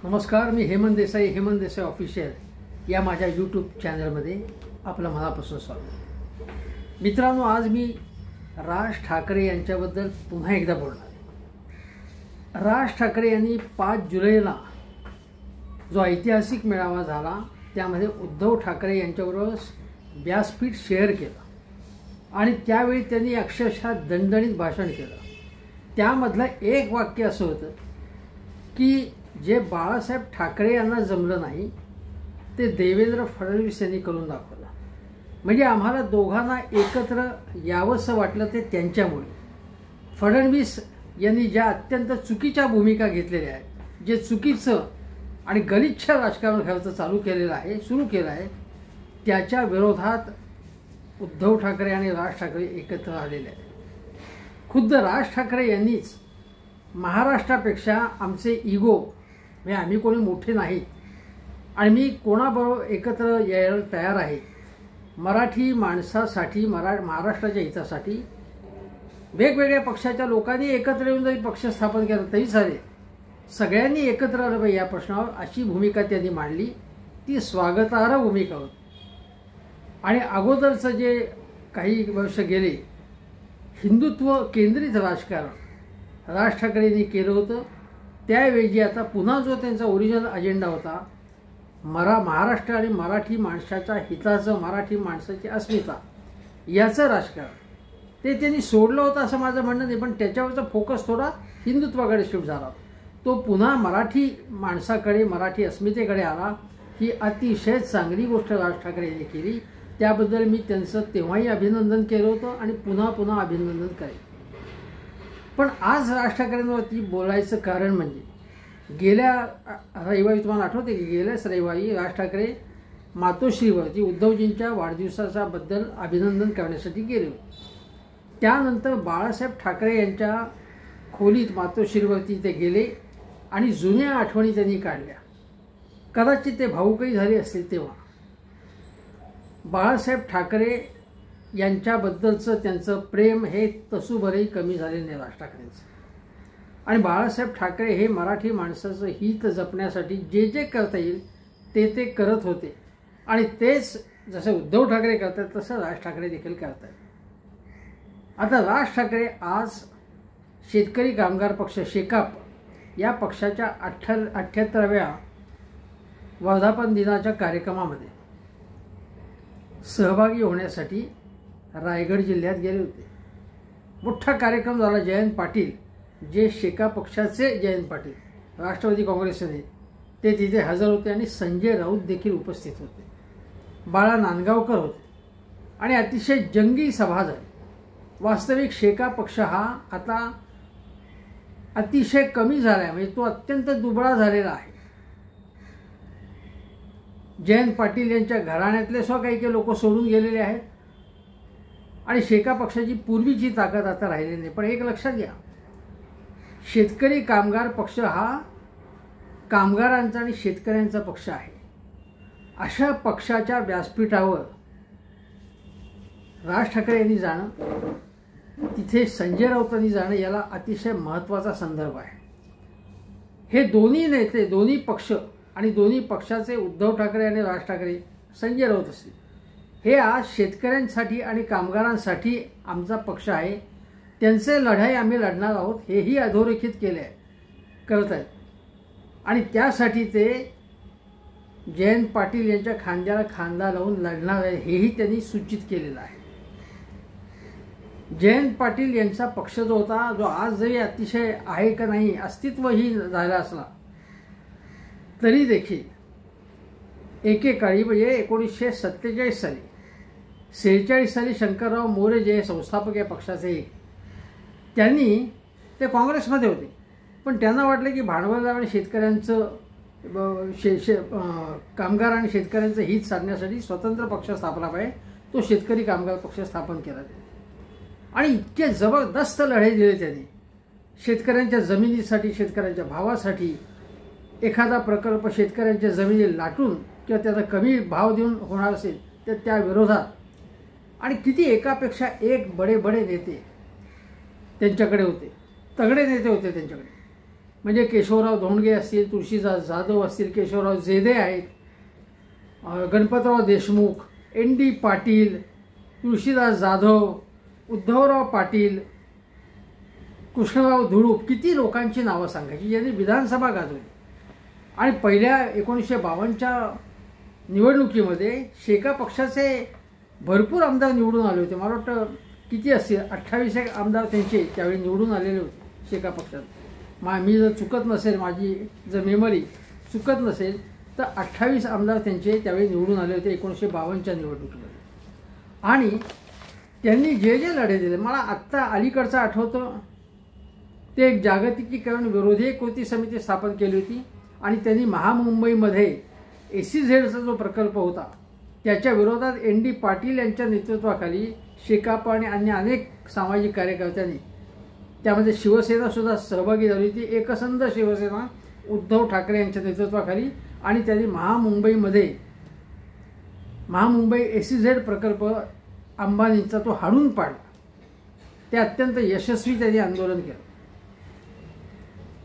नमस्कार, मी हेमंत देसाई ऑफिशियल या माझ्या यूट्यूब चॅनलमध्ये आपलं मनापासून स्वागत। मित्रांनो, आज मी राज ठाकरे यांच्याबद्दल पुन्हा एकदा बोलणार आहे। राज ठाकरे यांनी 5 जुलैला जो ऐतिहासिक मेळावा झाला त्यामध्ये उद्धव ठाकरे यांच्याबरोबर व्यासपीठ शेअर केलं आणि त्यावेळी त्यांनी अक्षरशः दणदणीत भाषण केलं। त्यामधलं एक वाक्य असं होतं की जे बाळासाहेब ठाकरे यांना जमलं नाही ते देवेंद्र फडणवीस यांनी करून दाखवलं। म्हणजे आम्हाला दोघांना एकत्र यावंसं वाटलं ते त्यांच्यामुळे। फडणवीस यांनी ज्या अत्यंत चुकीच्या भूमिका घेतलेल्या आहेत, जे चुकीचं आणि गलिच्छ राजकारण घ्यायचं सुरू केलं आहे, त्याच्या विरोधात उद्धव ठाकरे आणि राज ठाकरे एकत्र आलेले आहेत। खुद्द राज ठाकरे यांनीच महाराष्ट्रापेक्षा आमचे इगो म्हणजे आम्ही कोणी मोठे नाहीत आणि मी कोणाबरोबर एकत्र यायला तयार आहे, मराठी माणसासाठी महाराष्ट्राच्या हितासाठी वेगवेगळ्या पक्षाच्या लोकांनी एकत्र येऊन जरी पक्ष स्थापन केला तरी चालेल, सगळ्यांनी एकत्र आलं पाहिजे या प्रश्नावर अशी भूमिका त्यांनी मांडली। ती स्वागतार्ह भूमिका होती। आणि अगोदरचं जे काही वर्ष गेले हिंदुत्व केंद्रित राजकारण राज ठाकरेंनी केलं होतं, त्याऐवजी आता पुन्हा जो त्यांचा ओरिजिनल अजेंडा होता महाराष्ट्र आणि मराठी माणसाच्या हिताचं, मराठी माणसाची अस्मिता याचं राजकारण ते त्यांनी सोडलं होतं असं माझं म्हणणं नाही, पण त्याच्यावरचा फोकस थोडा हिंदुत्वाकडे शिफ्ट झाला। तो पुन्हा मराठी माणसाकडे, मराठी अस्मितेकडे आला। ही अतिशय चांगली गोष्ट राज ठाकरे यांनी केली, त्याबद्दल मी त्यांचं तेव्हाही अभिनंदन केलं होतं आणि पुन्हा अभिनंदन करेन। पण आज राज ठाकरेंवरती बोलायचं कारण म्हणजे गेल्या रविवारी, तुम्हाला आठवते की गेल्याच रविवारी राज ठाकरे मातोश्रीवरती उद्धवजींच्या वाढदिवसाच्या बद्दल अभिनंदन करण्यासाठी गेले होते। त्यानंतर बाळासाहेब ठाकरे यांच्या खोलीत मातोश्रीवरती ते गेले आणि जुन्या आठवणी त्यांनी काढल्या। कदाचित ते भावुकही झाले असतील तेव्हा। बाळासाहेब ठाकरे यांच्याबद्दलचं त्यांचं प्रेम हे तसूभरही कमी झाले नाही राज ठाकरेंचं। आणि बाळासाहेब ठाकरे हे मराठी माणसाचं हित जपण्यासाठी जे जे करता येईल ते करत होते आणि तेच जसे उद्धव ठाकरे करतात तसं राज ठाकरे देखील करतात। आता राज ठाकरे आज शेतकरी कामगार पक्ष शेकाप या पक्षाच्या 78व्या वर्धापन दिनाच्या कार्यक्रमामध्ये सहभागी होण्यासाठी रायगड जिल्ह्यात गेले होते। मोठा कार्यक्रम झाला। जयंत पाटील, जे शेका पक्षाचे जयंत पाटील राष्ट्रवादी काँग्रेसने, ते तिथे हजर होते आणि संजय राऊत देखील उपस्थित होते। बाळा नांदगावकर होते आणि अतिशय जंगी सभा झाली। वास्तविक शेका पक्ष हा आता अतिशय कमी झाला आहे, म्हणजे तो अत्यंत दुबळा झालेला आहे। जयंत पाटील यांच्या घराण्यातले काही लोक सोडून गेलेले आहेत आणि शेका पक्षाची पूर्वीची ताकद आता राहिलेली नाही। पण एक लक्षात घ्या, शेतकरी कामगार पक्ष हा कामगारांचा आणि शेतकऱ्यांचा पक्ष आहे। अशा पक्षाच्या व्यासपीठावर राज ठाकरे यांनी जाणं, तिथे संजय राऊतांनी जाणं याला अतिशय महत्त्वाचा संदर्भ आहे। हे दोन्ही नेते, दोन्ही पक्ष आणि दोन्ही पक्षाचे उद्धव ठाकरे आणि राज ठाकरे, संजय राऊत असतील, हे आज शेतकऱ्यांसाठी आणि कामगारांसाठी आमचा पक्ष आहे, त्यांचे लढाई आम्ही लढणार आहोत हेही अधोरेखित करत आहेत। आणि त्यासाठी ते जयंत पाटील यांच्या खांद्याला खांदा लावून लढणार आहे हेही त्यांनी सूचित केलेलं आहे। जयंत पाटील यांचा पक्ष जो होता, जो आज जरी अतिशय आहे का नाही अस्तित्वहीन झाला असला तरी देखील एकेकाळी म्हणजे 1947 साली 46 साली शंकरराव मोरे जे संस्थापक या पक्षाचे, त्यांनी ते काँग्रेसमध्ये होते, पण त्यांना वाटलं की भांडवलदार आणि शेतकऱ्यांचं कामगार आणि शेतकऱ्यांचं हित साधण्यासाठी स्वतंत्र पक्ष स्थापना पाहिजे। तो शेतकरी कामगार पक्ष स्थापन केला आणि इतके जबरदस्त लढे दिले त्यांनी शेतकऱ्यांच्या जमिनीसाठी, शेतकऱ्यांच्या भावासाठी। एखादा प्रकल्प शेतकऱ्यांच्या जमिनी लाटून किंवा त्याला कमी भाव देऊन होणार असेल तर त्या विरोधात, आणि किती एकापेक्षा एक बडे नेते त्यांच्याकडे होते, तगडे नेते होते त्यांच्याकडे। म्हणजे केशवराव धोंडगे असतील, तुळशीदास जाधव असतील, केशवराव जेधे आहेत, गणपतराव देशमुख, ND पाटील, तुळशीदास जाधव, उद्धवराव पाटील, कृष्णराव धुळूप, किती लोकांची नावं सांगायची ज्यांनी विधानसभा गाजवली. आणि पहिल्या 1952च्या निवडणुकीमध्ये शेका पक्षाचे भरपूर आमदार निवडून आले होते. मला वाटतं किती असतील 28 आमदार त्यांचे त्यावेळी निवडून आलेले होते शेका पक्षात. मी जर चुकत नसेल, माझी जर मेमरी चुकत नसेल तर 28 आमदार त्यांचे त्यावेळी निवडून आले होते 1952च्या निवडणुकीमध्ये. आणि त्यांनी जे जे लढे दिले, मला आत्ता अलीकडचं आठवतं, ते एक जागतिकीकरण विरोधी कृती समिती स्थापन केली होती आणि त्यांनी महामुंबईमध्ये SEZचा जो प्रकल्प होता त्याच्या विरोधात ND पाटील यांच्या नेतृत्वाखाली शेकाप आणि अन्य अनेक सामाजिक कार्यकर्त्यांनी, त्यामध्ये शिवसेनासुद्धा सहभागी झाली होती, एकसंध शिवसेना उद्धव ठाकरे यांच्या नेतृत्वाखाली. आणि त्यांनी महामुंबई SEZ प्रकल्प अंबानींचा तो हाणून पाडला. ते अत्यंत यशस्वी त्यांनी आंदोलन केलं.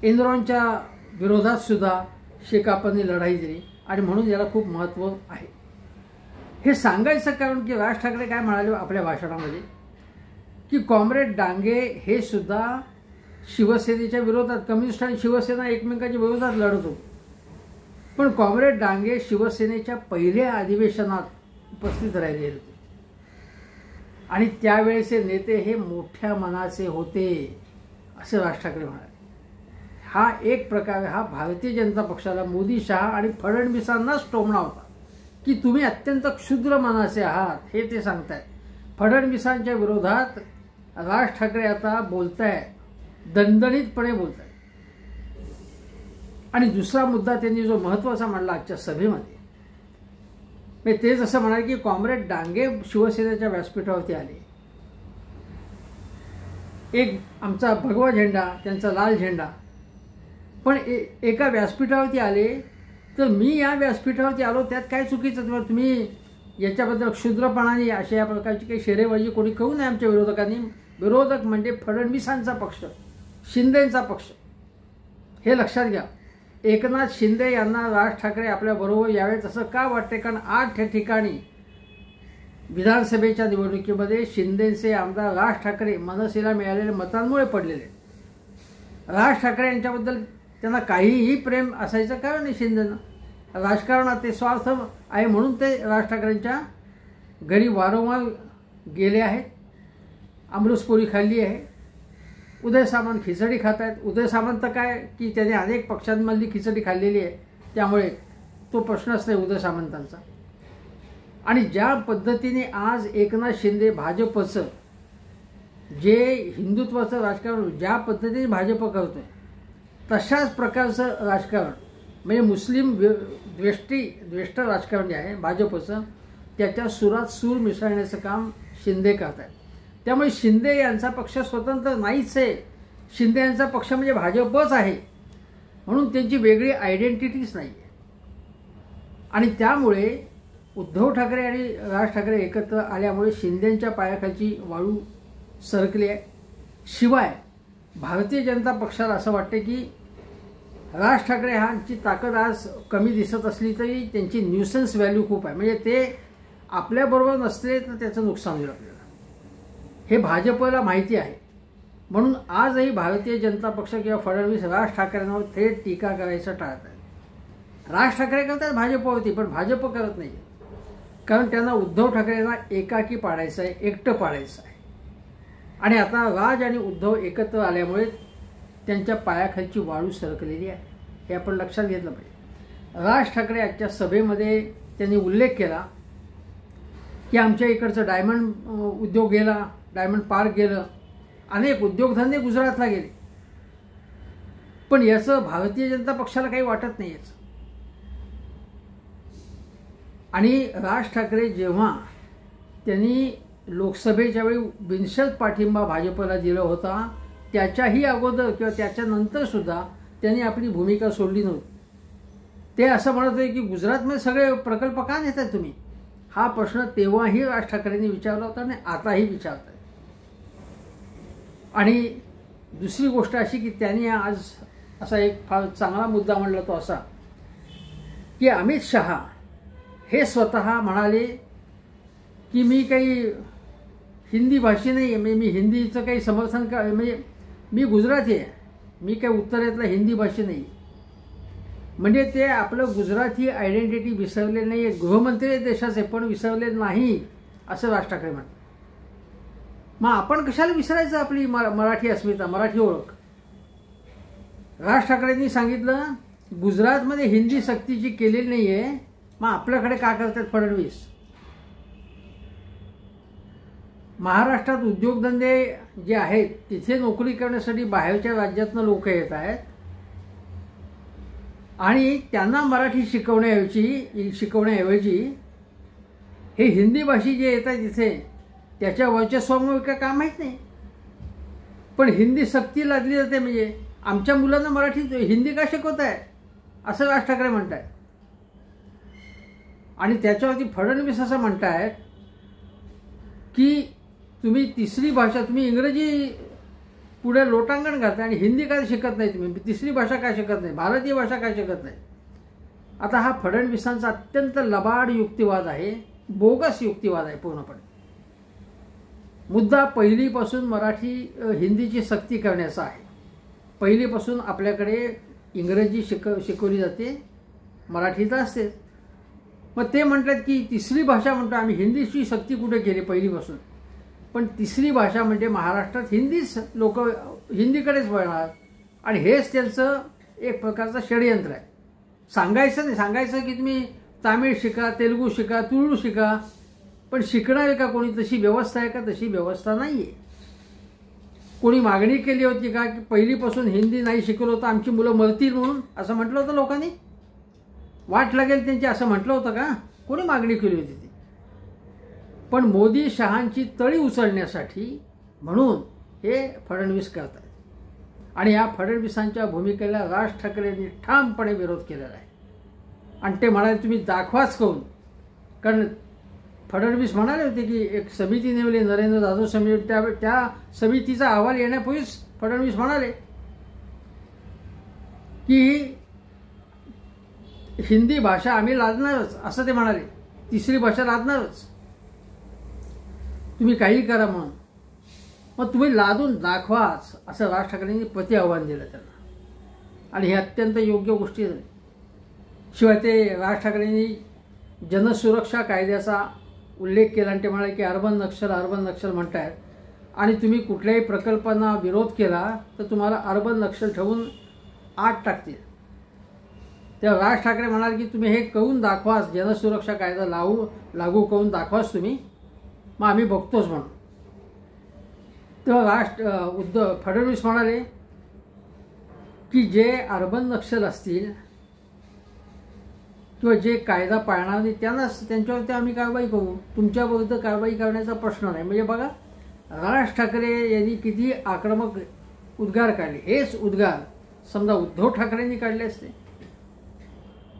एनरॉनच्या विरोधात सुद्धा शेकापांनी लढाई दिली आणि म्हणून याला खूप महत्त्व आहे. हे सांगायचं कारण की राज ठाकरे काय म्हणाले आपल्या भाषणामध्ये की कॉम्रेड डांगे हे सुद्धा शिवसेनेच्या विरोधात, कम्युनिस्ट आणि शिवसेना एकमेकांच्या विरोधात लढत होते, पण कॉम्रेड डांगे शिवसेनेच्या पहिल्या अधिवेशनात उपस्थित राहिले होते आणि त्यावेळेचे नेते हे मोठ्या मनाचे होते असे राज ठाकरे म्हणाले. हा एक प्रकारे हा भारतीय जनता पक्षाला, मोदी, शहा आणि फडणवीसांनाच टोमणा होता की तुम्ही अत्यंत क्षुद्र मनाचे आहात, हे ते सांगतायत. फडणवीसांच्या विरोधात राज ठाकरे आता बोलतायत, दणदणीतपणे बोलतायत. आणि दुसरा मुद्दा त्यांनी जो महत्त्वाचा मांडला आजच्या सभेमध्ये, ते जसं म्हणाले की कॉम्रेड डांगे शिवसेनेच्या व्यासपीठावरती आले, एक आमचा भगवा झेंडा, त्यांचा लाल झेंडा, पण एका व्यासपीठावरती आले तर मी या व्यासपीठावरती आलो त्यात काय चुकीचं? तुम्ही याच्याबद्दल क्षुद्रपणाने अशा या प्रकारची काही शेरेबाजी कोणी करू नये आमच्या विरोधकांनी. विरोधक म्हणजे फडणवीसांचा पक्ष, शिंदेंचा पक्ष, हे लक्षात घ्या. एकनाथ शिंदे यांना राज ठाकरे आपल्याबरोबर यावेत असं का वाटते? कारण 8 ठिकाणी विधानसभेच्या निवडणुकीमध्ये शिंदेचे आमदार राज ठाकरे मनसेला मिळालेल्या मतांमुळे पडलेले. राज ठाकरे यांच्याबद्दल त्यांना काहीही प्रेम असायचं कारण नाही. शिंदेनं राजकारणात ते स्वार्थ आहे म्हणून ते राज ठाकरेंच्या घरी वारंवार गेले आहेत, अमृतपोळी खाल्ली आहे. उदय सामंत खिचडी खात आहेत. उदय सामंत काय की त्याने अनेक पक्षांमधली खिचडी खाल्लेली आहे, त्यामुळे तो प्रश्नच नाही उदय सामंतांचा. आणि ज्या पद्धतीने आज एकनाथ शिंदे भाजपचं जे हिंदुत्वाचं राजकारण ज्या पद्धतीने भाजप करतोय तशाच प्रकारचं राजकारण म्हणजे मुस्लिम द्वेष्ट राजकारण जे आहे भाजपचं, त्याच्या सुरात सूर मिसळण्याचं काम शिंदे करत आहेत. त्यामुळे शिंदे यांचा पक्ष स्वतंत्र नाहीच आहे. शिंदे यांचा पक्ष म्हणजे भाजपच आहे, म्हणून त्यांची वेगळी आयडेंटिटीच नाही आहे. आणि त्यामुळे उद्धव ठाकरे आणि राज ठाकरे एकत्र आल्यामुळे शिंदेंच्या पायाखालची वाळू सरकली आहे. शिवाय भारतीय जनता पक्षाला असं वाटते की राज ठाकरे ह्यांची ताकद आज कमी दिसत असली तरी त्यांची न्यूसन्स व्हॅल्यू खूप आहे. म्हणजे ते आपल्याबरोबर नसले तर त्याचं नुकसान होईल आपल्याला, हे भाजपला माहिती आहे. म्हणून आजही भारतीय जनता पक्ष किंवा फडणवीस राज ठाकरेंवर थेट टीका करायचं टाळत आहेत. राज ठाकरे करतात भाजपवरती, पण भाजप करत नाही, कारण त्यांना उद्धव ठाकरेंना एकाकी पाडायचं आहे, एकटं पाडायचं आहे. आणि आता राज आणि उद्धव एकत्र आल्यामुळे त्यांच्या पायाखालची वाळू सरकलेली आहे, हे आपण लक्षात घेतलं पाहिजे. राज ठाकरे आजच्या सभेमध्ये त्यांनी उल्लेख केला की आमच्या इकडचं डायमंड उद्योग गेला, डायमंड पार्क गेलं, अनेक उद्योगधंदे गुजरातला गेले, पण याचं भारतीय जनता पक्षाला काही वाटत नाही याचं. आणि राज ठाकरे जेव्हा त्यांनी लोकसभेच्या वेळी बिनशर्त पाठिंबा भाजपला दिला होता, त्याच्याही अगोदर किंवा त्याच्यानंतर सुद्धा त्यांनी आपली भूमिका सोडली नव्हती. ते असं म्हणत होते की गुजरातमध्ये सगळे प्रकल्प का नेताय तुम्ही? हा प्रश्न तेव्हाही राज ठाकरेंनी विचारला होता आणि आताही विचारत आहे. आणि दुसरी गोष्ट अशी की त्यांनी आज असा एक फार चांगला मुद्दा म्हणला तो असा की अमित शहा हे स्वतः म्हणाले की मी काही हिंदी भाषी नाही आहे, मी हिंदीचं काही समर्थन म्हणजे मी गुजराती आहे, मी काही उत्तरेतला हिंदी भाषी नाही. म्हणजे ते आपलं गुजराती आयडेंटिटी विसरले नाही आहे. गृहमंत्री देशाचे पण विसरले नाही असं राज ठाकरे म्हणतात. मग आपण कशाला विसरायचं आपली मराठी अस्मिता, मराठी ओळख. राज ठाकरेंनी सांगितलं गुजरातमध्ये हिंदी सक्तीची केलेली नाही आहे, मग आपल्याकडे का करतात फडणवीस. महाराष्ट्रात उद्योगधंदे जे आहेत तिथे नोकरी करण्यासाठी बाहेरच्या राज्यातनं लोक येत आहेत आणि त्यांना मराठी शिकवण्याऐवजी हे हिंदी भाषी जे येत आहेत तिथे त्याच्या वर्चस्वामुळे काय काम माहीत नाही, पण हिंदी सक्ती लादली जाते. म्हणजे आमच्या मुलांना मराठी हिंदी का शिकवत आहे असं राज ठाकरे म्हणत आहेत. आणि त्याच्यावरती फडणवीस असं म्हणतायत की तुम्ही तिसरी भाषा, तुम्ही इंग्रजी पुढे लोटांगण घालता आणि हिंदी काय शिकत नाही, तुम्ही तिसरी भाषा काय शिकत नाही, भारतीय भाषा काय शिकत नाही. आता हा फडणवीसांचा अत्यंत लबाड युक्तिवाद आहे, बोगस युक्तिवाद आहे पूर्णपणे. मुद्दा पहिलीपासून मराठी हिंदीची सक्ती करण्याचा आहे. पहिलीपासून आपल्याकडे इंग्रजी शिकवली जाते, मराठी तर असते. मग ते म्हणतात की तिसरी भाषा म्हणतो आम्ही, हिंदीची सक्ती कुठे केली पहिलीपासून, पण तिसरी भाषा म्हणजे महाराष्ट्रात हिंदीच, लोक हिंदीकडेच वळणार आणि हेच त्यांचं एक प्रकारचं षडयंत्र आहे. सांगायचं नाही, सांगायचं की तुम्ही तामिळ शिका, तेलुगू शिका, तुळू शिका, पण शिकणार आहे का कोणी, तशी व्यवस्था आहे का, तशी व्यवस्था नाही आहे. कोणी मागणी केली होती का की पहिलीपासून हिंदी नाही शिकवलं होतं आमची मुलं मरतील म्हणून, असं म्हटलं होतं लोकांनी, वाट लागेल त्यांची असं म्हटलं होतं का, कोणी मागणी केली होती ती. पण मोदी शहांची तळी उचलण्यासाठी म्हणून हे फडणवीस करतात आणि या फडणवीसांच्या भूमिकेला राज ठाकरेंनी ठामपणे विरोध केलेला आहे. आणि ते म्हणाले तुम्ही दाखवाच करून, कारण फडणवीस म्हणाले होते की एक समिती नेमली, नरेंद्र जाधव समिती, त्या समितीचा अहवाल येण्यापूर्वीच फडणवीस म्हणाले की हिंदी भाषा आम्ही लादणारच, असं ते म्हणाले, तिसरी भाषा लादणारच, तुम्ही काही करा म्हणून, मग तुम्ही लादून दाखवाच असं राज ठाकरेंनी प्रति आव्हान दिलं त्यांना. आणि हे अत्यंत योग्य गोष्टी झाली. शिवाय ते राज ठाकरेंनी जनसुरक्षा कायद्याचा उल्लेख केला आणि ते म्हणाले की अर्बन नक्षल म्हणतायत आणि तुम्ही कुठल्याही प्रकल्पांना विरोध केला तर तुम्हाला अर्बन नक्षल ठेवून आत टाकतील. तेव्हा राज ठाकरे म्हणाले की तुम्ही हे करून दाखवाच, जनसुरक्षा कायदा लागू करून दाखवाच तुम्ही, मग आम्ही बघतोच म्हणून. तेव्हा फडणवीस म्हणाले की जे अर्बन नक्षल असतील किंवा जे कायदा पाळणार नाही त्यांच्यावरती आम्ही कारवाई करू, तुमच्याविरुद्ध कारवाई करण्याचा प्रश्न नाही. म्हणजे बघा राज ठाकरे यांनी किती आक्रमक उद्गार काढले. हेच उद्गार समजा उद्धव ठाकरेंनी काढले असते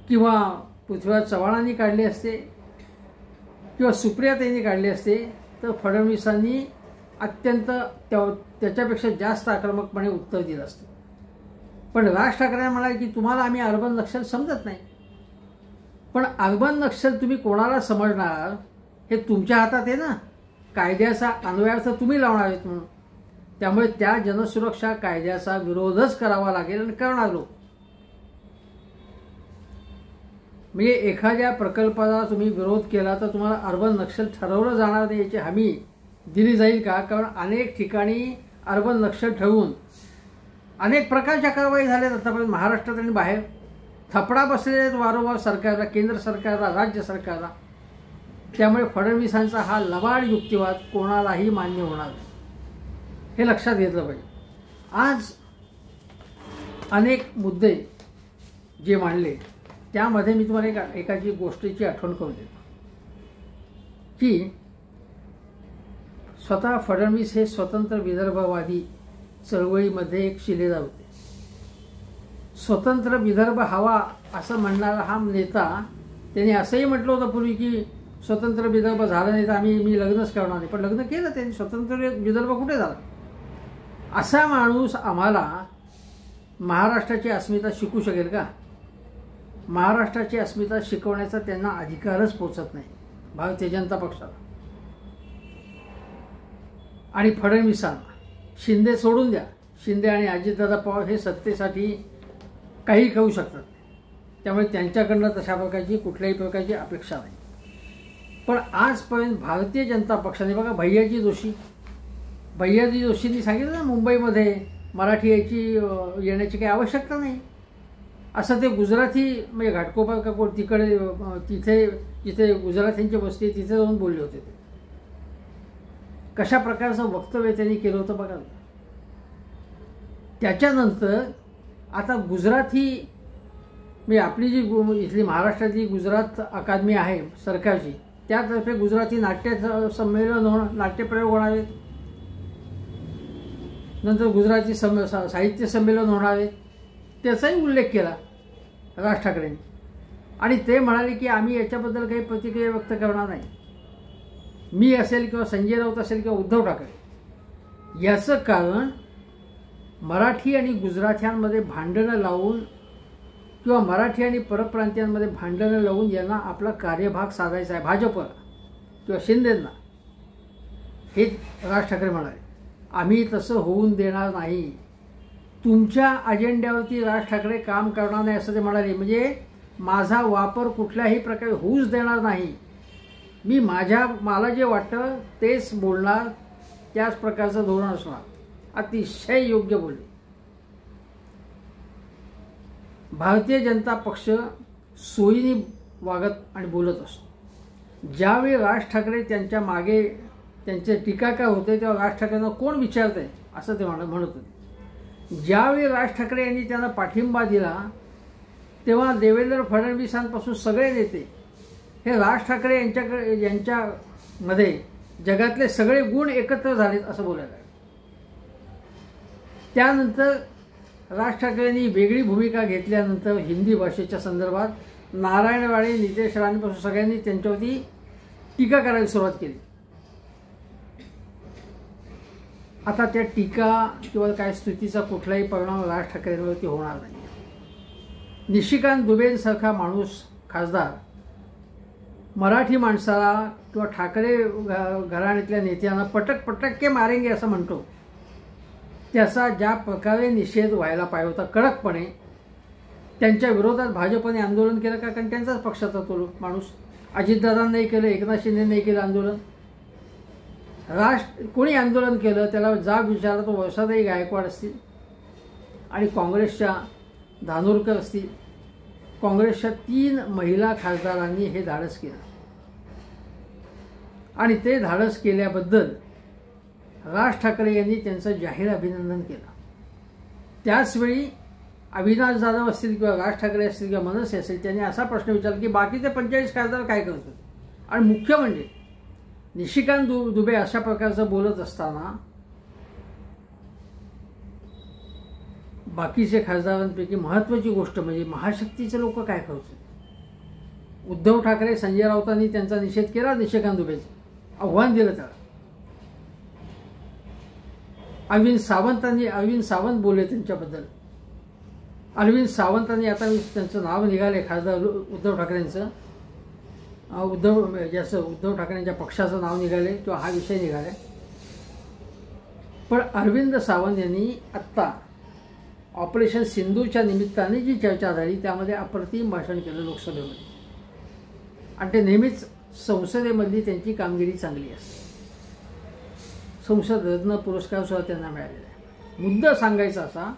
किंवा पृथ्वीराज चव्हाणांनी काढले असते किंवा सुप्रियाताईंनी काढले असते तर फडणवीसांनी अत्यंत त्याच्यापेक्षा जास्त आक्रमकपणे उत्तर दिलं असतं. पण राज ठाकरे म्हणाले की तुम्हाला आम्ही अर्बन नक्षल समजत नाही, पण अर्बन नक्षल तुम्ही कोणाला समजणार हे तुमच्या हातात आहे ना, कायद्याचा अन्वयार्थ तुम्ही लावणार आहेत म्हणून. त्यामुळे त्या जनसुरक्षा कायद्याचा विरोधच करावा लागेल आणि करणार लोक. म्हणजे एखाद्या प्रकल्पाला तुम्ही विरोध केला तर तुम्हाला अर्बन नक्षल ठरवलं जाणार नाही याची हमी दिली जाईल का. कारण अनेक ठिकाणी अर्बन नक्षल ठरवून अनेक प्रकारच्या कारवाई झाल्यात आतापर्यंत महाराष्ट्रात आणि बाहेर. थपडा बसलेले आहेत वारंवार सरकारला, केंद्र सरकारला, राज्य सरकारला. त्यामुळे फडणवीसांचा हा लबाड युक्तिवाद कोणालाही मान्य होणार नाही, हे लक्षात घेतलं पाहिजे. आज अनेक मुद्दे जे मांडले त्यामध्ये मी तुम्हाला एकाची गोष्टीची आठवण करून देतो की स्वतः फडणवीस हे स्वतंत्र विदर्भवादी चळवळीमध्ये एक शिलेदार होते. स्वतंत्र विदर्भ हवा असं म्हणणारा हा नेता, त्यांनी असंही म्हटलं होतं पूर्वी की स्वतंत्र विदर्भ झालं नाही तर मी लग्नच करणार नाही, पण लग्न केलं त्यांनी. स्वतंत्र विदर्भ कुठे झाला. असा माणूस आम्हाला महाराष्ट्राची अस्मिता शिकू शकेल का? महाराष्ट्राची अस्मिता शिकवण्याचा त्यांना अधिकारच पोचत नाही भारतीय जनता पक्षाला. आणि फडणवीसांना, शिंदे सोडून द्या, शिंदे आणि अजितदादा पवार हे सत्तेसाठी काही करू शकतात, त्यामुळे त्यांच्याकडनं तशा प्रकारची कुठल्याही प्रकारची अपेक्षा नाही. पण आजपर्यंत भारतीय जनता पक्षाने बघा, भैयाजी जोशींनी सांगितलं ना, मुंबईमध्ये मराठी येण्याची काही आवश्यकता नाही, असं ते गुजराती म्हणजे घाटकोपर का कोण तिकडे जिथे गुजरातींची वस्ती आहे तिथे जाऊन बोलले होते. ते कशा प्रकारचं वक्तव्य त्यांनी केलं होतं बघा. त्याच्यानंतर आता गुजराती म्हणजे आपली जी इथली महाराष्ट्रातली गुजरात अकादमी आहे सरकारची, त्यातर्फे गुजराती नाट्यप्रयोग होणार आहेत, नंतर गुजराती साहित्य संमेलन होणार आहे, त्याचाही उल्लेख केला राज ठाकरेंनी. आणि ते म्हणाले की आम्ही याच्याबद्दल काही प्रतिक्रिया व्यक्त करणार नाही. मी असेल किंवा संजय राऊत असेल किंवा उद्धव ठाकरे, याचं कारण मराठी आणि गुजरात्यांमध्ये भांडणं लावून किंवा मराठी आणि परप्रांतीयांमध्ये भांडणं लावून यांना आपला कार्यभाग साधायचा आहे, भाजपला किंवा शिंदेंना. हे राज ठाकरे म्हणाले. आम्ही तसं होऊन देणार नाही, तुमच्या अजेंड्यावरती राज ठाकरे काम करणार नाही असं ते म्हणाले. म्हणजे माझा वापर कुठल्याही प्रकारे होऊच देणार नाही, मी मला जे वाटतं तेच बोलणार, त्याच प्रकारचं धोरण असणार. अतिशय योग्य बोलले. भारतीय जनता पक्ष सोयीने वागत आणि बोलत असतो. ज्यावेळी राज ठाकरे त्यांच्या मागे त्यांचे टीकाकार होते तेव्हा राज ठाकरेंना कोण विचारतंय असं ते म्हणत होते. ज्यावेळी राज ठाकरे यांनी त्यांना पाठिंबा दिला तेव्हा देवेंद्र फडणवीसांपासून सगळे नेते हे राज ठाकरे यांच्यामध्ये जगातले सगळे गुण एकत्र झालेत असं बोलायला. त्यानंतर राज ठाकरेंनी वेगळी भूमिका घेतल्यानंतर हिंदी भाषेच्या संदर्भात नारायण राणे, नितेश राणेपासून सगळ्यांनी त्यांच्यावरती टीका करायला सुरुवात केली. आता त्या टीका किंवा काय स्तुतीचा कुठलाही परिणाम राज ठाकरेंवरती होणार नाही. निशिकांत दुबेंसारखा माणूस खासदार मराठी माणसाला किंवा ठाकरे घराण्यातल्या नेत्यांना पटक के मारेंगे असं म्हणतो, त्याचा ज्या प्रकारे निषेध व्हायला पाहिजे होता कडकपणे, त्यांच्या विरोधात भाजपने आंदोलन केलं का? कारण त्यांचाच पक्षाचा तो माणूस. अजितदादांनाही केलं, एकनाथ शिंदेंनाही केलं आंदोलन. कोणी आंदोलन केलं त्याला जाब विचारला तो वर्षाताई गायकवाड असतील आणि काँग्रेसच्या धानोरकर असतील. काँग्रेसच्या 3 महिला खासदारांनी हे धाडस केलं आणि ते धाडस केल्याबद्दल राज ठाकरे यांनी त्यांचं जाहीर अभिनंदन केलं. त्याचवेळी अविनाश जाधव असतील किंवा राज ठाकरे असतील किंवा मनसे असेल त्यांनी असा प्रश्न विचारला की बाकीचे 45 खासदार काय करतात. आणि मुख्य म्हणजे निशिकांत दुबे अशा प्रकारचं बोलत असताना बाकीचे खासदारांपैकी महत्त्वाची गोष्ट म्हणजे महाशक्तीचे लोक काय करतात. उद्धव ठाकरे, संजय राऊतांनी त्यांचा निषेध केला, निशिकांत दुबेचं आव्हान दिलं त्याला. अरविंद सावंत बोलले त्यांच्याबद्दल. अरविंद सावंतांनी आता त्यांचं नाव निघाले खासदार उद्धव ठाकरेंचं, उद्धव ठाकरेंच्या पक्षाचं नाव निघाले किंवा हा विषय निघाला. पण अरविंद सावंत यांनी आत्ता ऑपरेशन सिंधूच्या निमित्ताने जी चर्चा झाली त्यामध्ये अप्रतिम भाषण केलं लोकसभेमध्ये. आणि ते नेहमीच संसदेमधली त्यांची कामगिरी चांगली असते. संसद रत्न पुरस्कार सुद्धा त्यांना मिळालेला आहे. मुद्दा सांगायचा असा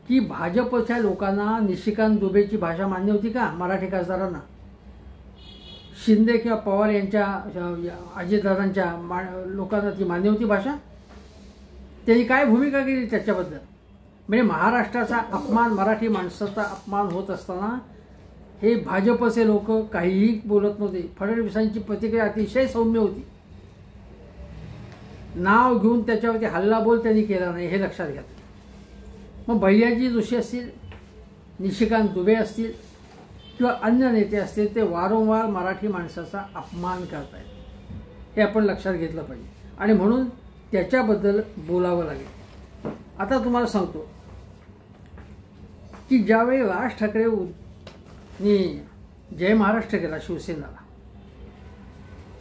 की भाजपच्या लोकांना निशिकांत दुबेची भाषा मान्य होती का? मराठी शिंदे किंवा पवार यांच्या अजितदादांच्या लोकांना ती मान्य होती भाषा? त्यांनी काय भूमिका केली त्याच्याबद्दल? म्हणजे महाराष्ट्राचा अपमान, मराठी माणसाचा अपमान होत असताना हे भाजपचे लोक काहीही बोलत नव्हते. फडणवीसांची प्रतिक्रिया अतिशय सौम्य होती. नाव घेऊन त्याच्यावरती हल्लाबोल त्यांनी केला नाही, हे लक्षात घ्या. मग भैयाजी जोशी असतील, निशिकांत दुबे असतील किंवा अन्य नेते असतील, ते वारंवार मराठी माणसाचा अपमान करतायत, हे आपण लक्षात घेतलं पाहिजे. आणि म्हणून त्याच्याबद्दल बोलावं लागेल. आता तुम्हाला सांगतो, की ज्यावेळी राज ठाकरे नी जय महाराष्ट्र केला शिवसेनेला,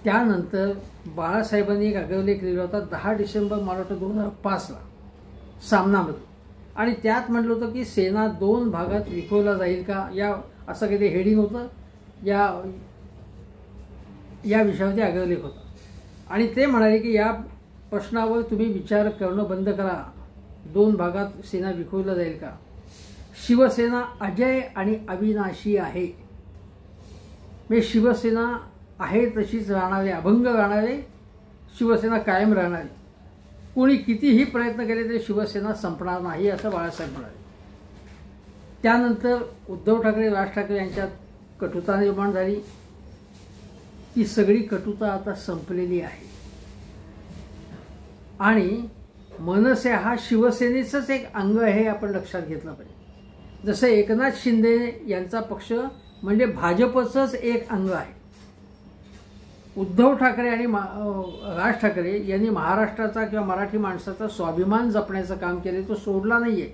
त्यानंतर बाळासाहेबांनी एक अग्रलेख लिहिला होता 10 डिसेंबर मला वाटतं 2005ला सामनामध्ये, आणि त्यात म्हटलं होतं की सेना 2 भागात विखुरला जाईल का, या असं काही हेडिंग होतं, या विषयावरती अग्रलेख होता. आणि ते म्हणाले की या प्रश्नावर तुम्ही विचार करणं बंद करा, 2 भागात सेना विखुरला जाईल का. शिवसेना अजय आणि अविनाशी आहे, म्हणजे शिवसेना आहे तशीच राहणारे, अभंग राहणारे, शिवसेना कायम राहणारी. कोणी कितीही प्रयत्न केले तरी शिवसेना संपणार नाही असं बाळासाहेब म्हणाले. त्यानंतर उद्धव ठाकरे राज ठाकरे यांच्यात कटुता निर्माण झाली. ती सगळी कटुता आता संपलेली आहे आणि मनसे हा शिवसेनेचंच एक अंग आहे हे आपण लक्षात घेतलं पाहिजे. जसं एकनाथ शिंदे यांचा पक्ष म्हणजे भाजपचंच एक अंग आहे. उद्धव ठाकरे आणि राज ठाकरे यांनी महाराष्ट्राचा किंवा मराठी माणसाचा स्वाभिमान जपण्याचं काम केले, तो सोडला नाहीये.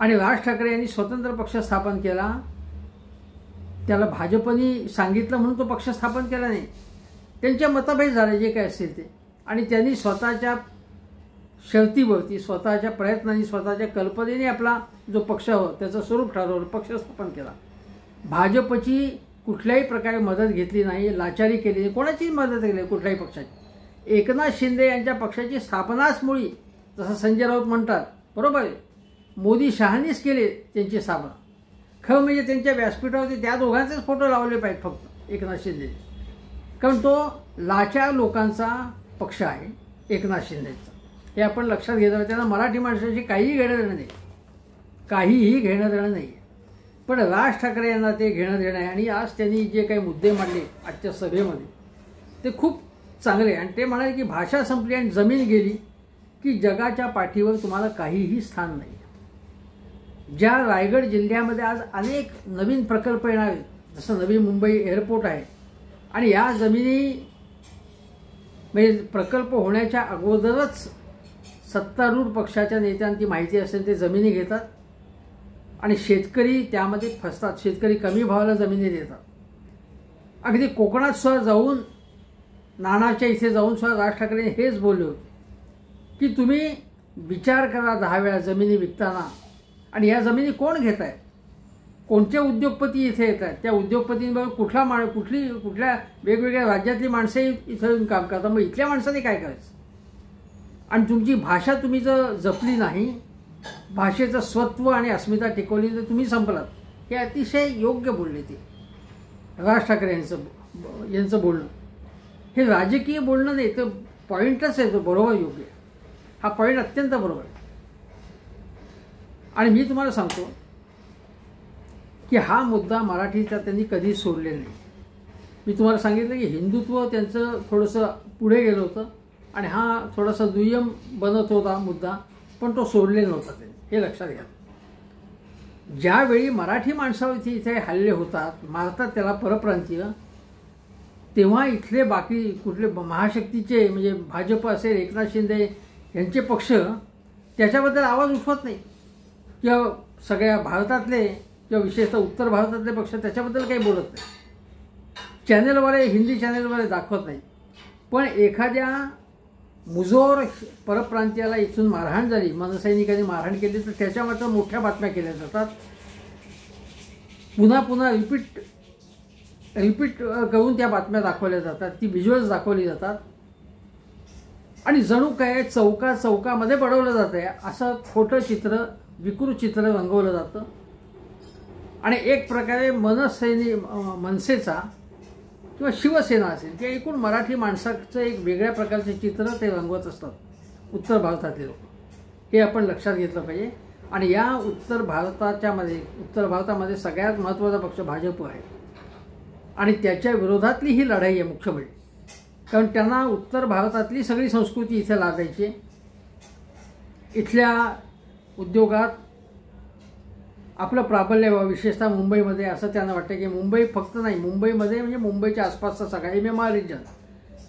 आणि राज ठाकरे यांनी स्वतंत्र पक्ष स्थापन केला, त्याला भाजपनी सांगितलं म्हणून तो पक्ष स्थापन केला नाही. त्यांच्या मतभेद झाले जे काय असेल ते, आणि त्यांनी स्वतःच्या शर्तीवरती, स्वतःच्या प्रयत्नांनी, स्वतःच्या कल्पनेने आपला जो पक्ष होता त्याचं स्वरूप ठरवलं, पक्ष स्थापन केला. भाजपची कुठल्याही प्रकारे मदत घेतली नाही, लाचारी केली नाही, कोणाचीच मदत केली कुठल्याही पक्षाची. एकनाथ शिंदे यांच्या पक्षाची स्थापनाच मुळी, जसं संजय राऊत म्हणतात, बरोबर आहे, मोदी शहानीच केले त्यांची स्थापना. खरं म्हणजे त्यांच्या व्यासपीठावरती त्या दोघांचेच फोटो लावले पाहिजेत फक्त एकनाथ शिंदे, कारण तो लाचार लोकांचा पक्ष आहे एकनाथ शिंदेचा, हे आपण लक्षात घेतलं. त्यांना मराठी माणसाशी काहीही घेणं देणं नाही, काहीही घेणं देणं नाही. पण राज ठाकरे यांना ते घेणं देणं आहे. आणि आज त्यांनी जे काही मुद्दे मांडले आजच्या सभेमध्ये ते खूप चांगले, आणि ते म्हणाले की भाषा संपली आणि जमीन गेली की जगाच्या पाठीवर तुम्हाला काहीही स्थान नाही. ज्या रायगड जिल्ह्यामध्ये आज अनेक नवीन प्रकल्प येणार आहेत, जसं नवी मुंबई एअरपोर्ट आहे, आणि या जमिनी म्हणजे प्रकल्प होण्याच्या अगोदरच सत्तारूढ पक्षाच्या नेत्यांना ती माहिती असेल, ते जमिनी घेतात आणि शेतकरी त्यामध्ये फसतात. शेतकरी कमी भावाला जमिनी देतात. अगदी कोकणात सुद्धा जाऊन, नाणाच्या इथे जाऊन सुद्धा राज ठाकरे हेच बोलले होते की तुम्ही विचार करा 10 वेळा जमिनी विकताना, आणि या जमिनी कोण घेत आहेत, कोणते उद्योगपती इथे येत आहेत, त्या उद्योगपतींबरोबर कुठल्या वेगवेगळ्या राज्यातली माणसं इथं येऊन काम करतात, मग इथल्या माणसांनी काय करायचं. आणि तुमची भाषा तुम्ही जर जपली नाही, भाषेचं स्वत्व आणि अस्मिता टिकवली तर तुम्ही संपलात. हे अतिशय योग्य बोलले ते राज ठाकरे यांचं बोलणं. हे राजकीय बोलणं नाही, तर पॉईंटच आहे तो, बरोबर योग्य. हा पॉईंट अत्यंत बरोबर आहे. आणि मी तुम्हाला सांगतो की हा मुद्दा मराठीचा त्यांनी कधी सोडलेला नाही. मी तुम्हाला सांगितलं की हिंदुत्व त्यांचं थोडंसं पुढे गेलं होतं आणि हा थोडासा दुय्यम बनत होता मुद्दा, पण तो सोडलेला नव्हता त्यांनी, हे लक्षात घ्या. ज्यावेळी मराठी माणसावरती इथे हल्ले होतात, मारतात त्याला परप्रांतीय, तेव्हा इथले बाकी कुठले महाशक्तीचे म्हणजे भाजप असेल, एकनाथ शिंदे यांचे पक्ष त्याच्याबद्दल आवाज उठवत नाही, किंवा सगळ्या भारतातले किंवा विशेषतः उत्तर भारतातले पक्ष त्याच्याबद्दल काही बोलत नाही. चॅनेलवाले, हिंदी चॅनेलवाले दाखवत नाही. पण एखाद्या मुजोर परप्रांतीयाला इथून मारहाण झाली, मनसैनिकांनी मारहाण केली, तर त्याच्या मात्र मोठ्या बातम्या केल्या जातात. पुन्हा पुन्हा रिपीट करून त्या बातम्या दाखवल्या जातात, ती व्हिज्युअल्स दाखवली जातात, आणि जणू काय चौकामध्ये बडवलं जात आहे असं खोटं चित्र, विकृत चित्र रंगवलं जातं. आणि एक प्रकारे मनसेचा किंवा शिवसेना असेल किंवा एकूण मराठी माणसाचं एक वेगळ्या प्रकारचे चित्र ते रंगवत असतात उत्तर भारतातले लोक, हे आपण लक्षात घेतलं पाहिजे. आणि या उत्तर भारतामध्ये सगळ्यात महत्त्वाचा पक्ष भाजप आहे, आणि त्याच्या विरोधातली ही लढाई आहे मुख्य म्हणजे. कारण त्यांना उत्तर भारतातली सगळी संस्कृती इथे लादायची. इथल्या उद्योगात आपलं प्राबल्य व्हावं, विशेषतः मुंबईमध्ये, असं त्यांना वाटतं की मुंबई फक्त नाही, मुंबईमध्ये म्हणजे मुंबईच्या आसपासचा सगळा MMR रिजन,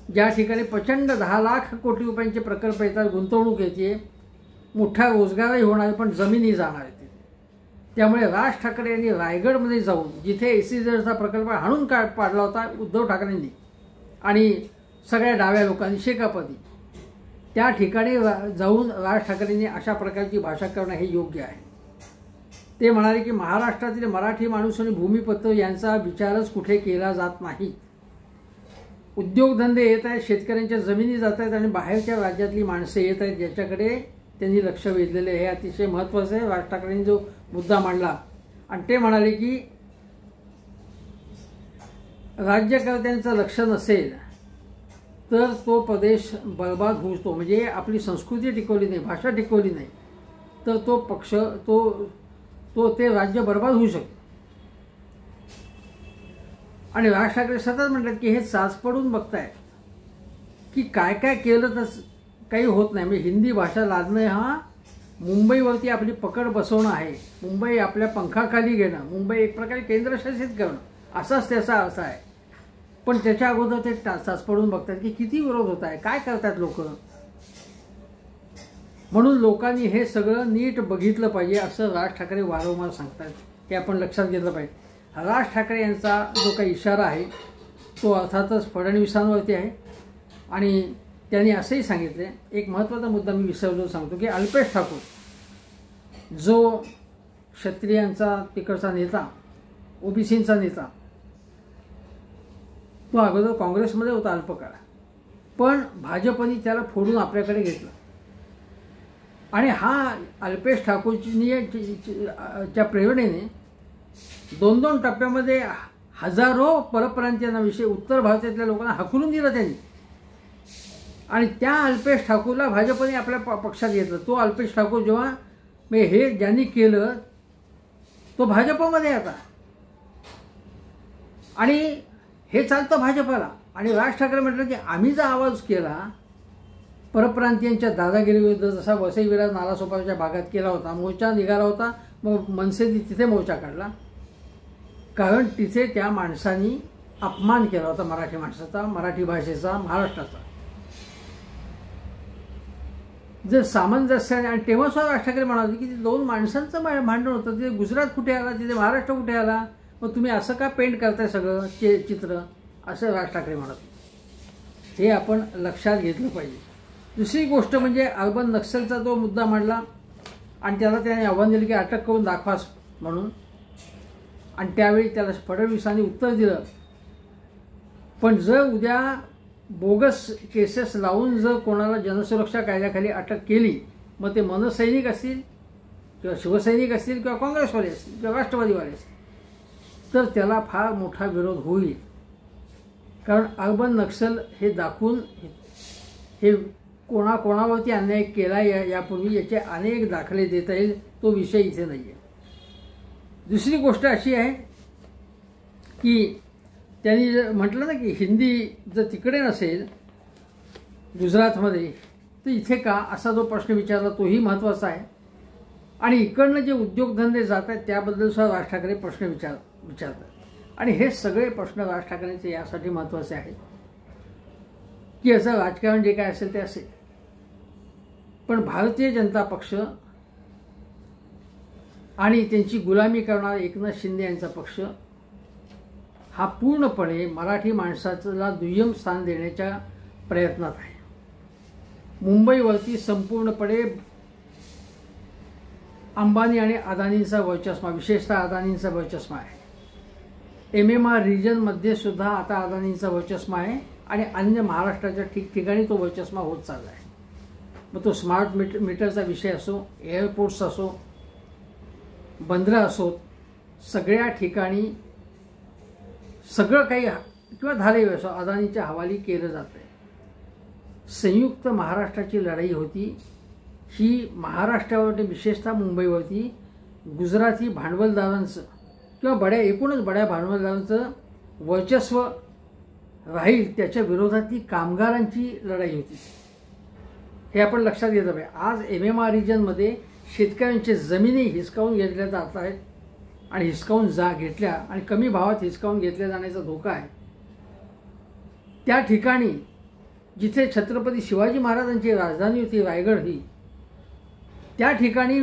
ज्या ठिकाणी प्रचंड 10 लाख कोटी रुपयांचे प्रकल्प येतात, गुंतवणूक येते, मोठा रोजगारही होणार पण जमिनी जाणार आहेत. त्यामुळे राज ठाकरे यांनी रायगडमध्ये जाऊन जिथे SEZचा प्रकल्प हाणून पाडला होता उद्धव ठाकरेंनी आणि सगळ्या डाव्या लोकांनी शेकापती, त्या ठिकाणी जाऊन राज ठाकरेंनी अशा प्रकारची भाषा करणं हे योग्य आहे. ते म्हणाले की महाराष्ट्रातील मराठी माणूस आणि भूमिपत्र यांचा विचारच कुठे केला जात नाही. उद्योगधंदे येत आहेत, शेतकऱ्यांच्या जमिनी जात आहेत आणि बाहेरच्या राज्यातली माणसं येत आहेत, याच्याकडे त्यांनी लक्ष वेधलेले हे अतिशय महत्त्वाचं आहे. राज ठाकरेंनी जो मुद्दा मांडला आणि ते म्हणाले की राज्यकर्त्यांचं लक्ष नसेल तर तो प्रदेश बर्बाद होतो, म्हणजे आपली संस्कृती टिकवली नाही, भाषा टिकवली नाही तर तो पक्ष ते राज्य बर्बाद होऊ शकतो. आणि राज ठाकरे सतत म्हणतात की हे चाचपडून बघताय की काय काय केलं तर काही होत नाही. म्हणजे हिंदी भाषा लादणं हा मुंबईवरती आपली पकड बसवणं आहे, मुंबई आपल्या पंखाखाली घेणं, मुंबई एक प्रकारे केंद्रशासित करणं असाच त्याचा अर्थ आहे. पण त्याच्या अगोदर ते चाचपडून बघतात की किती विरोध होत आहे, काय करतात लोक. म्हणून लोकांनी हे सगळं नीट बघितलं पाहिजे असं राज ठाकरे वारंवार सांगतात. हे आपण लक्षात घेतलं पाहिजे. राज ठाकरे यांचा जो काही इशारा आहे तो अर्थातच फडणवीसांवरती आहे. आणि त्यांनी असंही सांगितले, एक महत्त्वाचा मुद्दा मी विसरलो सांगतो की अल्पेश ठाकूर जो क्षत्रियांचा तिकडचा नेता, OBCचा नेता, तो अगोदर काँग्रेसमध्ये होता अल्पकाळ, पण भाजपने त्याला फोडून आपल्याकडे घेतलं. आणि हा अल्पेश ठाकूरच्या प्रेरणेने 2-2 टप्प्यामध्ये हजारो परप्रांतीयांना उत्तर भारतातल्या लोकांना हकलून दिलं त्यांनी. आणि त्या अल्पेश ठाकूरला भाजपने आपल्या पक्षात घेतलं. तो अल्पेश ठाकूर जेव्हा हे ज्यांनी केलं तो भाजपमध्ये आता, आणि हे चालतं भाजपला. आणि राज ठाकरे म्हटलं की आम्ही जर आवाज केला परप्रांतीयांच्या दादागिरीविरुद्ध, जसा वसई विरार नालासोपाराच्या भागात केला होता, मोर्चा निघाला होता, मग मनसेने तिथे मोर्चा काढला, कारण तिथे त्या माणसांनी अपमान केला होता मराठी माणसाचा, मराठी भाषेचा, महाराष्ट्राचा. जर सामंजस्याने, आणि तेव्हा सुद्धा राज ठाकरे म्हणाले की 2 माणसांचं भांडण होतं, तिथे गुजरात कुठे आला, तिथे महाराष्ट्र कुठे आला, मग तुम्ही असं का पेंट करताय सगळं चित्र, असं राज ठाकरे म्हणत. हे आपण लक्षात घेतलं पाहिजे. दुसरी गोष्ट म्हणजे अर्बन नक्षलचा जो मुद्दा मांडला आणि त्याला त्याने आव्हान दिलं की अटक करून दाखवास म्हणून, आणि त्यावेळी त्याला फडणवीसांनी उत्तर दिलं, पण जर उद्या बोगस केसेस लावून जर कोणाला जनसुरक्षा कायद्याखाली अटक केली, मग ते मनसैनिक असतील किंवा शिवसैनिक असतील किंवा काँग्रेसवाले असतील किंवा राष्ट्रवादीवाले असतील, तर त्याला फार मोठा विरोध होईल. कारण अर्बन नक्षल हे दाखवून हे कोणावरती अन्याय केला यापूर्वी याचे अनेक दाखले देता येईल, तो विषय इथे नाही आहे. दुसरी गोष्ट अशी आहे की त्यांनी म्हटलं ना की हिंदी जर तिकडे नसेल गुजरातमध्ये तर इथे का, असा जो प्रश्न विचारला तोही महत्त्वाचा आहे. आणि इकडनं जे उद्योगधंदे जात आहेत त्याबद्दल सुद्धा राज ठाकरे प्रश्न विचारतात. आणि हे सगळे प्रश्न राज ठाकरेंचे यासाठी महत्त्वाचे आहेत की असं राजकारण जे काय असेल ते असेल, पण भारतीय जनता पक्ष आणि त्यांची गुलामी करणारा एकनाथ शिंदे यांचा पक्ष हा पूर्णपणे मराठी माणसाला दुय्यम स्थान देण्याच्या प्रयत्नात आहे. मुंबईवरती संपूर्णपणे अंबानी आणि अदानींचा वर्चस्व, विशेषतः अदानींचा वर्चस्व आहे. MMR रिजनमध्ये सुद्धा आता अदानींचा वर्चस्व आहे आणि अन्य महाराष्ट्राच्या ठिकठिकाणी तो वर्चस्व होत चालला आहे. मग तो स्मार्ट मीटरचा विषय असो, एअरपोर्ट्स असो, बंदरं असोत, सगळ्या ठिकाणी सगळं काही किंवा धारे असो अदानीच्या हवाली केलं जातं आहे. संयुक्त महाराष्ट्राची लढाई होती ही महाराष्ट्रावरती, विशेषतः मुंबईवरती गुजराती भांडवलदारांचं किंवा एकूणच बड्या भांडवलदारांचं वर्चस्व राहील त्याच्या विरोधातली कामगारांची लढाई होती. हे आपण लक्षात घेतलं पाहिजे. आज MMR रिजनमध्ये शेतकऱ्यांच्या जमिनी हिसकावून घेतल्या जात आहेत आणि हिसकावून घेतल्या आणि कमी भावात हिसकावून घेतल्या जाण्याचा धोका आहे. त्या ठिकाणी जिथे छत्रपती शिवाजी महाराजांची राजधानी होती रायगड ही, त्या ठिकाणी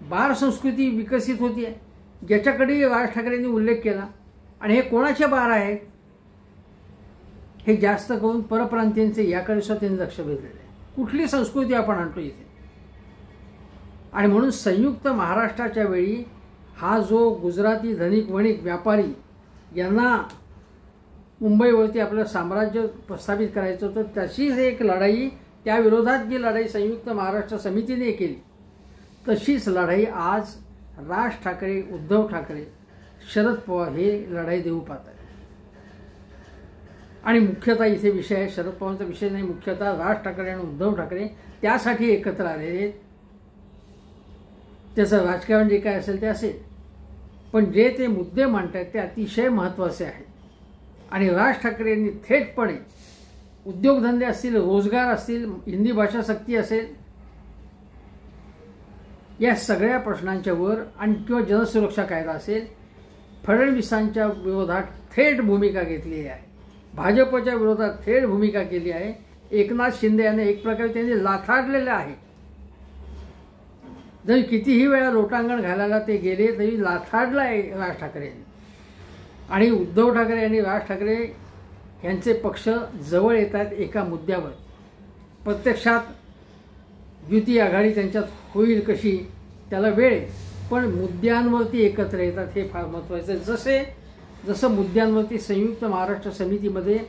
बार संस्कृती विकसित होती आहे, ज्याच्याकडे राज ठाकरेंनी उल्लेख केला. आणि हे कोणाचे बार आहेत? हे जास्त करून परप्रांतीयांचे, याकडे सुद्धा त्यांनी लक्ष वेधलेलं आहे. कुठली संस्कृती आपण आणतो इथे? आणि म्हणून संयुक्त महाराष्ट्राच्या वेळी हा जो गुजराती धनिक वणिक व्यापारी यांना मुंबईवरती आपलं साम्राज्य प्रस्थापित करायचं होतं, तशीच एक लढाई, त्या विरोधात जी लढाई संयुक्त महाराष्ट्र समितीने केली, तशीच लढाई आज राज ठाकरे, उद्धव ठाकरे, शरद पवार हे लढाई देऊ पाहत आहेत. आणि मुख्यतः इथे विषय आहे, शरद पवारांचा विषय नाही, मुख्यतः राज ठाकरे आणि उद्धव ठाकरे त्यासाठी एकत्र आलेले आहेत. त्याचं राजकारण जे काय असेल ते असेल, पण जे ते मुद्दे मांडतात ते अतिशय महत्त्वाचे आहेत. आणि राज ठाकरे यांनी थेटपणे उद्योगधंदे असतील, रोजगार असतील, हिंदी भाषा सक्ती असेल, या सगळ्या प्रश्नांच्या वर, आणि किंवा जनसुरक्षा कायदा असेल, फडणवीसांच्या विरोधात थेट भूमिका घेतली आहे. भाजपच्या विरोधात थेट भूमिका केली आहे. एकनाथ शिंदे यांना एक प्रकारे त्यांनी लाथाडलेलं आहे. जरी कितीही वेळा लोटांगण घालायला ते गेले तरी लाथाडला आहे राज ठाकरे यांनी. आणि उद्धव ठाकरे आणि राज ठाकरे यांचे पक्ष जवळ येत आहेत एका मुद्द्यावर. प्रत्यक्षात युती आघाडी त्यांच्यात होईल कशी त्याला वेळ आहे, पण मुद्द्यांवरती एकत्र येतात, हे फार महत्त्वाचं आहे. जसं मुद्द्यांवरती संयुक्त महाराष्ट्र समितीमध्ये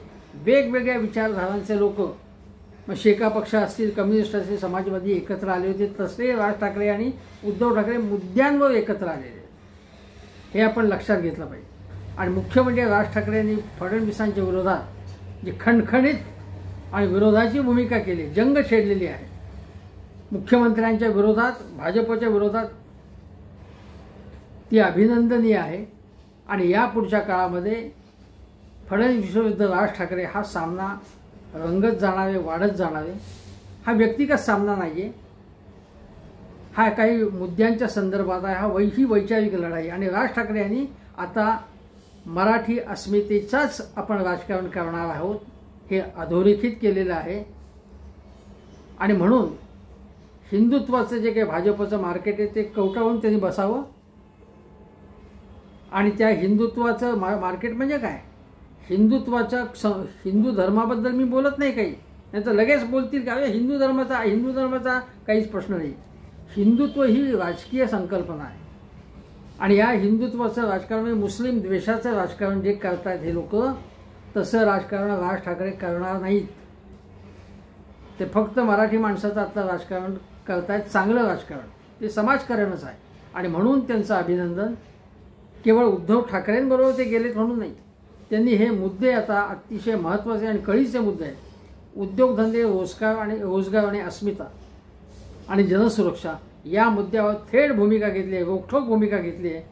वेगवेगळ्या विचारधारांचे लोक, मग शेका पक्ष असतील, कम्युनिस्ट असतील, समाजवादी एकत्र आले होते, तसे राज ठाकरे आणि उद्धव ठाकरे मुद्द्यांवर एकत्र आलेले, हे आपण लक्षात घेतलं पाहिजे. आणि मुख्य म्हणजे राज ठाकरे यांनी फडणवीसांच्या विरोधात जी खणखणीत आणि विरोधाची भूमिका केली, जंग छेडलेली आहे. मुख्यमंत्र्यांच्या विरोधात, भाजपच्या विरोधात, ती अभिनंदनीय आहे. आणि या पुढच्या काळामध्ये फडणवीस विरुद्ध राज ठाकरे हा सामना रंगत जाणारे, वाढत जाणारे, हा व्यक्तिगत सामना नाही आहे, हा काही मुद्द्यांच्या संदर्भात आहे. हा ही वैचारिक लढाई. आणि राज ठाकरे यांनी आता मराठी अस्मितेचाच आपण राजकारण करणार आहोत हे अधोरेखित केलेलं आहे. आणि म्हणून हिंदुत्वाचं जे काही भाजपचं मार्केट आहे ते कवटाळून त्यांनी बसावं. आणि त्या हिंदुत्वाचं मार्केट म्हणजे काय? हिंदुत्वाच्या हिंदू धर्माबद्दल मी बोलत नाही काही, नाही तर लगेच बोलतील का हिंदू धर्माचा काहीच प्रश्न नाही. हिंदुत्व ही राजकीय संकल्पना आहे. आणि या हिंदुत्वाचं राजकारण म्हणजे मुस्लिम द्वेषाचं राजकारण जे करतायत हे लोक, तसं राजकारण राज ठाकरे करणार नाहीत. ते फक्त मराठी माणसाचं आता राजकारण करतायत, चांगलं राजकारण, ते समाजकारणच आहे. आणि म्हणून त्यांचं अभिनंदन. केवळ उद्धव ठाकरेंबरोबर ते गेलेत म्हणून नाही, त्यांनी हे मुद्दे आता अतिशय महत्त्वाचे आणि कळीचे मुद्दे आहेत. उद्योगधंदे, रोजगार आणि अस्मिता आणि जनसुरक्षा या मुद्द्यावर थेट भूमिका घेतली आहे, रोखठोक भूमिका घेतली आहे,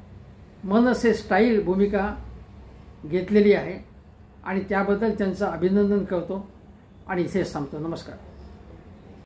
मनसे स्टाईल भूमिका घेतलेली आहे. आणि त्याबद्दल त्यांचं अभिनंदन करतो आणि इथेच थांबतो. नमस्कार.